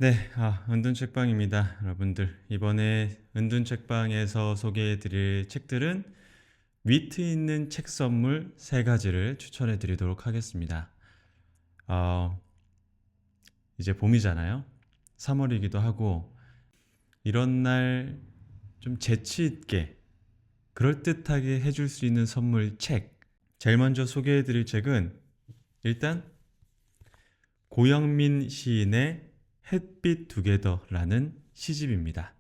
네, 은둔 책방입니다. 여러분들, 이번에 은둔 책방에서 소개해 드릴 책들은 위트 있는 책 선물 세 가지를 추천해 드리도록 하겠습니다. 어, 이제 봄이잖아요. 3월이기도 하고, 이런 날 좀 재치 있게, 그럴듯하게 해줄 수 있는 선물 책. 제일 먼저 소개해 드릴 책은 일단 고영민 시인의 햇빛 두개더라는 시집입니다.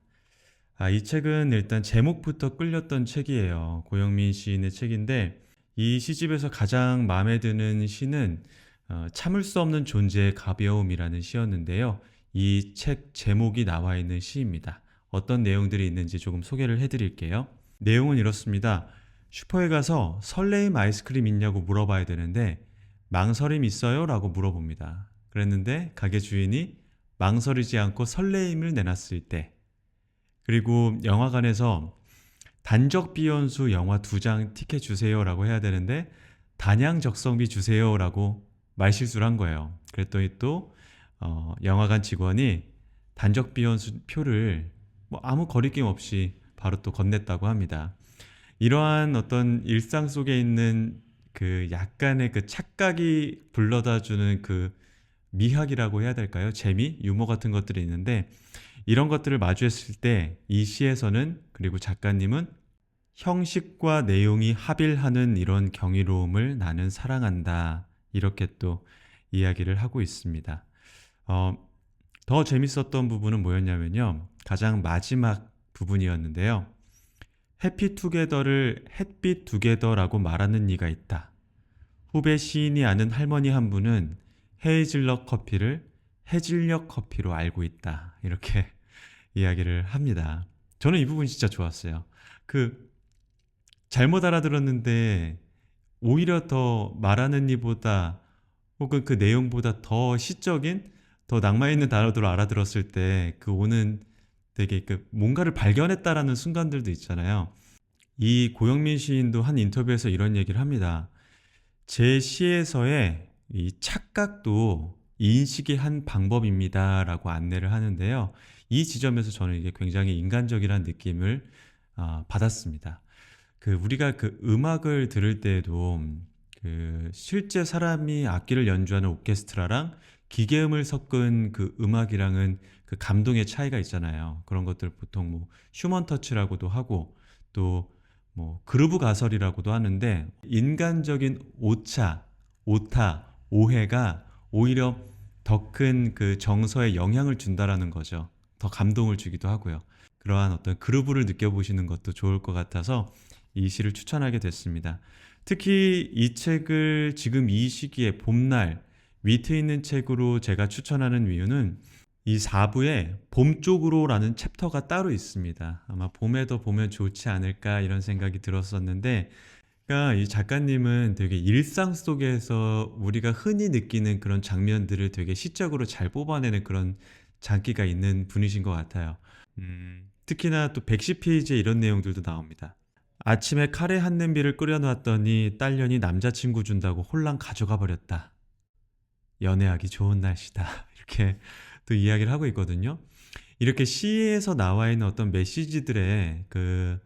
이 책은 일단 제목부터 끌렸던 책이에요. 고영민 시인의 책인데 이 시집에서 가장 마음에 드는 시는 참을 수 없는 존재의 가벼움이라는 시였는데요. 이 책 제목이 나와 있는 시입니다. 어떤 내용들이 있는지 조금 소개를 해드릴게요. 내용은 이렇습니다. 슈퍼에 가서 설레임 아이스크림 있냐고 물어봐야 되는데 망설임 있어요? 라고 물어봅니다. 그랬는데 가게 주인이 망설이지 않고 설레임을 내놨을 때, 그리고 영화관에서 단적 비연수 영화 2장 티켓 주세요 라고 해야 되는데 단양 적성비 주세요 라고 말실수를 한 거예요. 그랬더니 또 영화관 직원이 단적 비연수 표를 뭐 아무 거리낌 없이 바로 또 건넸다고 합니다. 이러한 어떤 일상 속에 있는 그 약간의 그 착각이 불러다주는 그 미학이라고 해야 될까요? 재미, 유머 같은 것들이 있는데 이런 것들을 마주했을 때 이 시에서는, 그리고 작가님은 형식과 내용이 합일하는 이런 경이로움을 나는 사랑한다, 이렇게 또 이야기를 하고 있습니다. 더 재밌었던 부분은 뭐였냐면요, 가장 마지막 부분이었는데요. 해피투게더를 햇빛 두게더라고 말하는 이가 있다. 후배 시인이 아는 할머니 한 분은 헤이즐넛 커피를 해질녘 커피로 알고 있다, 이렇게 이야기를 합니다. 저는 이 부분 진짜 좋았어요. 그 잘못 알아들었는데 오히려 더 말하는 이보다 혹은 그 내용보다 더 시적인, 더 낭만 있는 단어들을 알아들었을 때 그 오는 되게 그 뭔가를 발견했다라는 순간들도 있잖아요. 이 고영민 시인도 한 인터뷰에서 이런 얘기를 합니다. 제 시에서의 이 착각도 인식의 한 방법입니다 라고 안내를 하는데요. 이 지점에서 저는 이게 굉장히 인간적이라는 느낌을 받았습니다. 우리가 그 음악을 들을 때에도 그 실제 사람이 악기를 연주하는 오케스트라랑 기계음을 섞은 그 음악이랑은 그 감동의 차이가 있잖아요. 그런 것들 보통 뭐 휴먼 터치라고도 하고 또 뭐 그루브 가설이라고도 하는데, 인간적인 오차, 오타, 오해가 오히려 더 큰 그 정서에 영향을 준다라는 거죠. 더 감동을 주기도 하고요. 그러한 어떤 그루브를 느껴보시는 것도 좋을 것 같아서 이 시를 추천하게 됐습니다. 특히 이 책을 지금 이 시기에 봄날 위트 있는 책으로 제가 추천하는 이유는 이 4부에 봄 쪽으로라는 챕터가 따로 있습니다. 아마 봄에도 보면 좋지 않을까 이런 생각이 들었었는데, 그러니까 이 작가님은 되게 일상 속에서 우리가 흔히 느끼는 그런 장면들을 되게 시적으로 잘 뽑아내는 그런 장기가 있는 분이신 것 같아요. 특히나 또 110페이지에 이런 내용들도 나옵니다. 아침에 카레 한 냄비를 끓여놨더니 딸년이 남자친구 준다고 홀랑 가져가 버렸다. 연애하기 좋은 날씨다. 이렇게 또 이야기를 하고 있거든요. 이렇게 시에서 나와 있는 어떤 메시지들의 그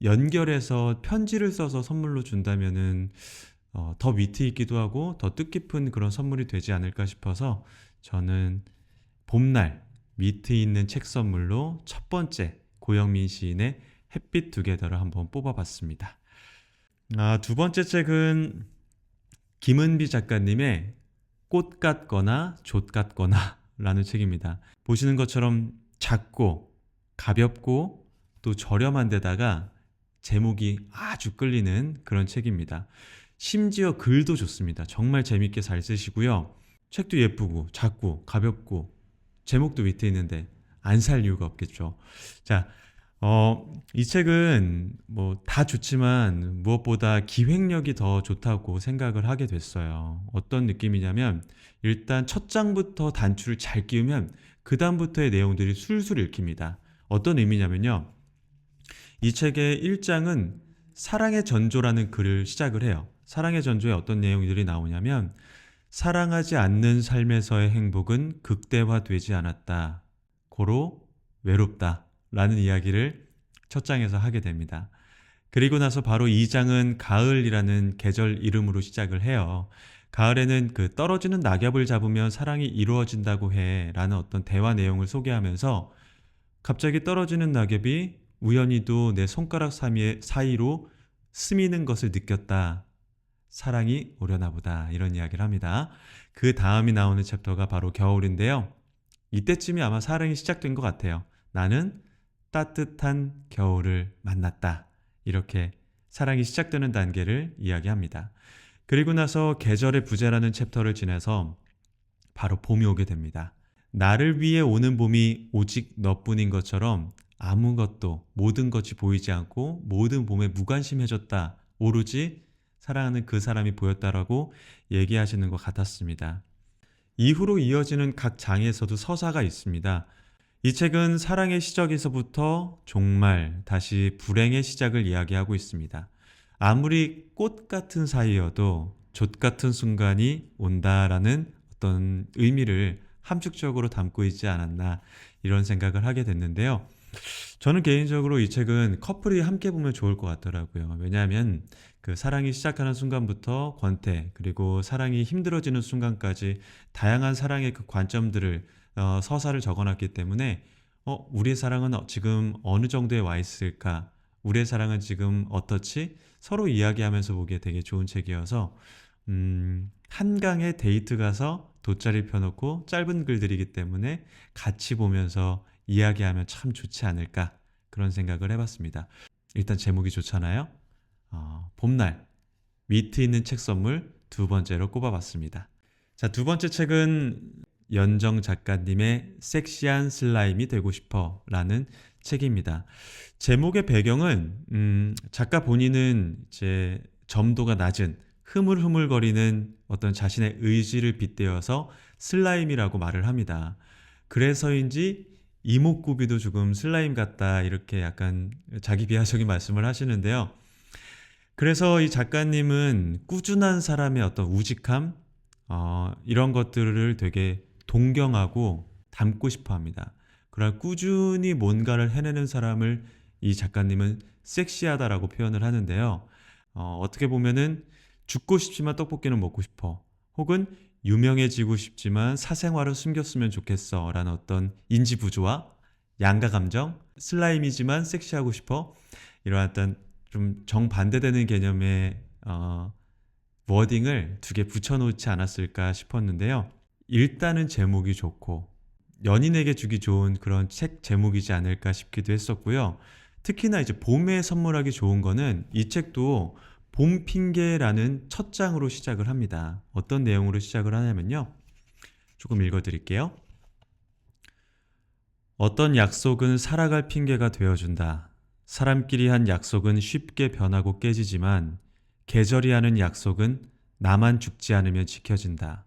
연결해서 편지를 써서 선물로 준다면은 더 위트 있기도 하고 더 뜻깊은 그런 선물이 되지 않을까 싶어서 저는 봄날 위트 있는 책 선물로 첫 번째 고영민 시인의 햇빛 두개더를 한번 뽑아봤습니다. 두 번째 책은 김은비 작가님의 꽃 같거나 조 같거나 라는 책입니다. 보시는 것처럼 작고 가볍고 또 저렴한 데다가 제목이 아주 끌리는 그런 책입니다. 심지어 글도 좋습니다. 정말 재밌게 잘 쓰시고요. 책도 예쁘고 작고 가볍고 제목도 위트 있는데 안 살 이유가 없겠죠. 자, 이 책은 뭐 다 좋지만 무엇보다 기획력이 더 좋다고 생각을 하게 됐어요. 어떤 느낌이냐면 일단 첫 장부터 단추를 잘 끼우면 그 다음부터의 내용들이 술술 읽힙니다. 어떤 의미냐면요, 이 책의 1장은 사랑의 전조라는 글을 시작을 해요. 사랑의 전조에 어떤 내용들이 나오냐면 사랑하지 않는 삶에서의 행복은 극대화되지 않았다. 고로 외롭다. 라는 이야기를 첫 장에서 하게 됩니다. 그리고 나서 바로 2장은 가을이라는 계절 이름으로 시작을 해요. 가을에는 그 떨어지는 낙엽을 잡으면 사랑이 이루어진다고 해 라는 어떤 대화 내용을 소개하면서 갑자기 떨어지는 낙엽이 우연히도 내 손가락 사이로 스미는 것을 느꼈다. 사랑이 오려나 보다. 이런 이야기를 합니다. 그 다음이 나오는 챕터가 바로 겨울인데요. 이때쯤이 아마 사랑이 시작된 것 같아요. 나는 따뜻한 겨울을 만났다. 이렇게 사랑이 시작되는 단계를 이야기합니다. 그리고 나서 계절의 부재라는 챕터를 지나서 바로 봄이 오게 됩니다. 나를 위해 오는 봄이 오직 너뿐인 것처럼 아무것도 모든 것이 보이지 않고 모든 봄에 무관심해졌다. 오로지 사랑하는 그 사람이 보였다라고 얘기하시는 것 같았습니다. 이후로 이어지는 각 장에서도 서사가 있습니다. 이 책은 사랑의 시작에서부터 종말, 다시 불행의 시작을 이야기하고 있습니다. 아무리 꽃 같은 사이여도 돛 같은 순간이 온다라는 어떤 의미를 함축적으로 담고 있지 않았나 이런 생각을 하게 됐는데요. 저는 개인적으로 이 책은 커플이 함께 보면 좋을 것 같더라고요. 왜냐하면 그 사랑이 시작하는 순간부터 권태, 그리고 사랑이 힘들어지는 순간까지 다양한 사랑의 그 관점들을 서사를 적어놨기 때문에 우리의 사랑은 지금 어느 정도에 와 있을까? 우리의 사랑은 지금 어떻지? 서로 이야기하면서 보기에 되게 좋은 책이어서 한강에 데이트 가서 돗자리 펴놓고 짧은 글들이기 때문에 같이 보면서 이야기하면 참 좋지 않을까 그런 생각을 해봤습니다. 일단 제목이 좋잖아요. 봄날 위트 있는 책 선물 두 번째로 꼽아봤습니다. 자, 두 번째 책은 연정 작가님의 섹시한 슬라임이 되고 싶어 라는 책입니다. 제목의 배경은 작가 본인은 이제 점도가 낮은 흐물흐물거리는 어떤 자신의 의지를 빗대어서 슬라임이라고 말을 합니다. 그래서인지 이목구비도 조금 슬라임 같다 이렇게 약간 자기 비하적인 말씀을 하시는데요. 그래서 이 작가님은 꾸준한 사람의 어떤 우직함 이런 것들을 되게 동경하고 닮고 싶어 합니다. 그러나 꾸준히 뭔가를 해내는 사람을 이 작가님은 섹시하다라고 표현을 하는데요. 어떻게 보면은 죽고 싶지만 떡볶이는 먹고 싶어. 혹은 유명해지고 싶지만 사생활을 숨겼으면 좋겠어 라는 어떤 인지부조와 양가 감정, 슬라임이지만 섹시하고 싶어 이러한 어떤 좀 정반대되는 개념의 워딩을 두 개 붙여놓지 않았을까 싶었는데요. 일단은 제목이 좋고 연인에게 주기 좋은 그런 책 제목이지 않을까 싶기도 했었고요. 특히나 이제 봄에 선물하기 좋은 거는 이 책도 봄 핑계라는 첫 장으로 시작을 합니다. 어떤 내용으로 시작을 하냐면요. 조금 읽어드릴게요. 어떤 약속은 살아갈 핑계가 되어준다. 사람끼리 한 약속은 쉽게 변하고 깨지지만 계절이 하는 약속은 나만 죽지 않으면 지켜진다.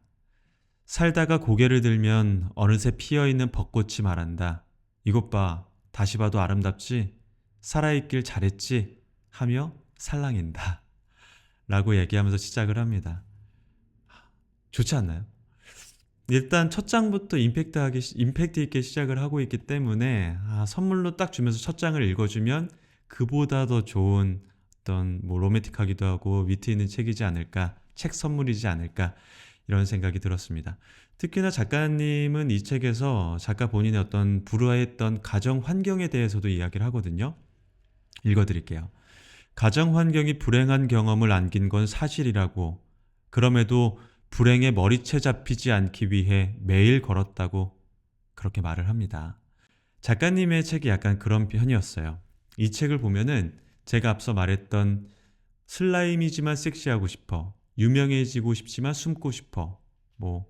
살다가 고개를 들면 어느새 피어있는 벚꽃이 말한다. 이것 봐, 다시 봐도 아름답지? 살아있길 잘했지? 하며 살랑인다. 라고 얘기하면서 시작을 합니다. 좋지 않나요? 일단 첫 장부터 임팩트 있게 시작을 하고 있기 때문에 선물로 딱 주면서 첫 장을 읽어주면 그보다 더 좋은 어떤 뭐 로맨틱하기도 하고 위트 있는 책이지 않을까, 책 선물이지 않을까 이런 생각이 들었습니다. 특히나 작가님은 이 책에서 작가 본인의 어떤 불우했던 가정 환경에 대해서도 이야기를 하거든요. 읽어드릴게요. 가정 환경이 불행한 경험을 안긴 건 사실이라고, 그럼에도 불행에 머리채 잡히지 않기 위해 매일 걸었다고 그렇게 말을 합니다. 작가님의 책이 약간 그런 편이었어요. 이 책을 보면은 제가 앞서 말했던 슬라임이지만 섹시하고 싶어, 유명해지고 싶지만 숨고 싶어, 뭐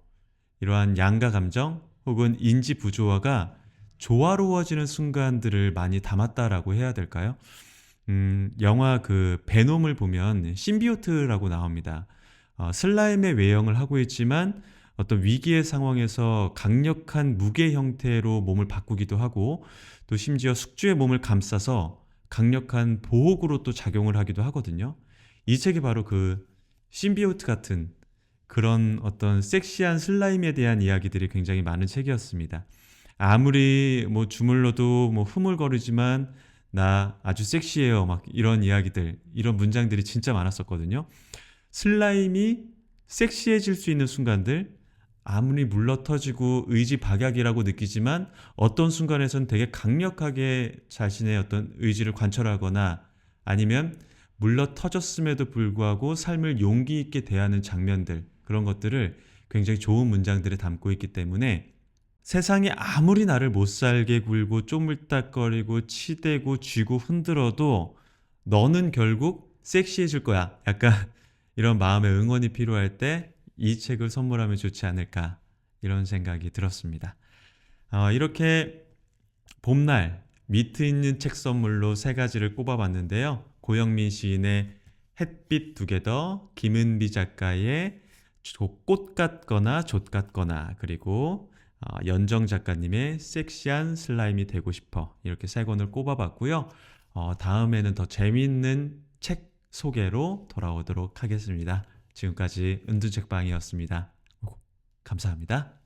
이러한 양가 감정 혹은 인지 부조화가 조화로워지는 순간들을 많이 담았다라고 해야 될까요? 영화 그 베놈을 보면 심비오트라고 나옵니다. 슬라임의 외형을 하고 있지만 어떤 위기의 상황에서 강력한 무게 형태로 몸을 바꾸기도 하고 또 심지어 숙주의 몸을 감싸서 강력한 보호구로 또 작용을 하기도 하거든요. 이 책이 바로 그 심비오트 같은 그런 어떤 섹시한 슬라임에 대한 이야기들이 굉장히 많은 책이었습니다. 아무리 뭐 주물러도 뭐 흐물거리지만 나 아주 섹시해요. 막 이런 이야기들, 이런 문장들이 진짜 많았었거든요. 슬라임이 섹시해질 수 있는 순간들, 아무리 물러터지고 의지박약이라고 느끼지만 어떤 순간에선 되게 강력하게 자신의 어떤 의지를 관철하거나 아니면 물러터졌음에도 불구하고 삶을 용기 있게 대하는 장면들, 그런 것들을 굉장히 좋은 문장들에 담고 있기 때문에 세상이 아무리 나를 못살게 굴고 쪼물딱거리고 치대고 쥐고 흔들어도 너는 결국 섹시해질 거야. 약간 이런 마음의 응원이 필요할 때 이 책을 선물하면 좋지 않을까, 이런 생각이 들었습니다. 이렇게 봄날 미트 있는 책 선물로 세 가지를 꼽아봤는데요. 고영민 시인의 햇빛 두개더, 김은비 작가의 꽃 같거나 돛 같거나, 그리고 연정 작가님의 섹시한 슬라임이 되고 싶어, 이렇게 세 권을 꼽아봤고요. 다음에는 더 재미있는 책 소개로 돌아오도록 하겠습니다. 지금까지 은둔책방이었습니다. 감사합니다.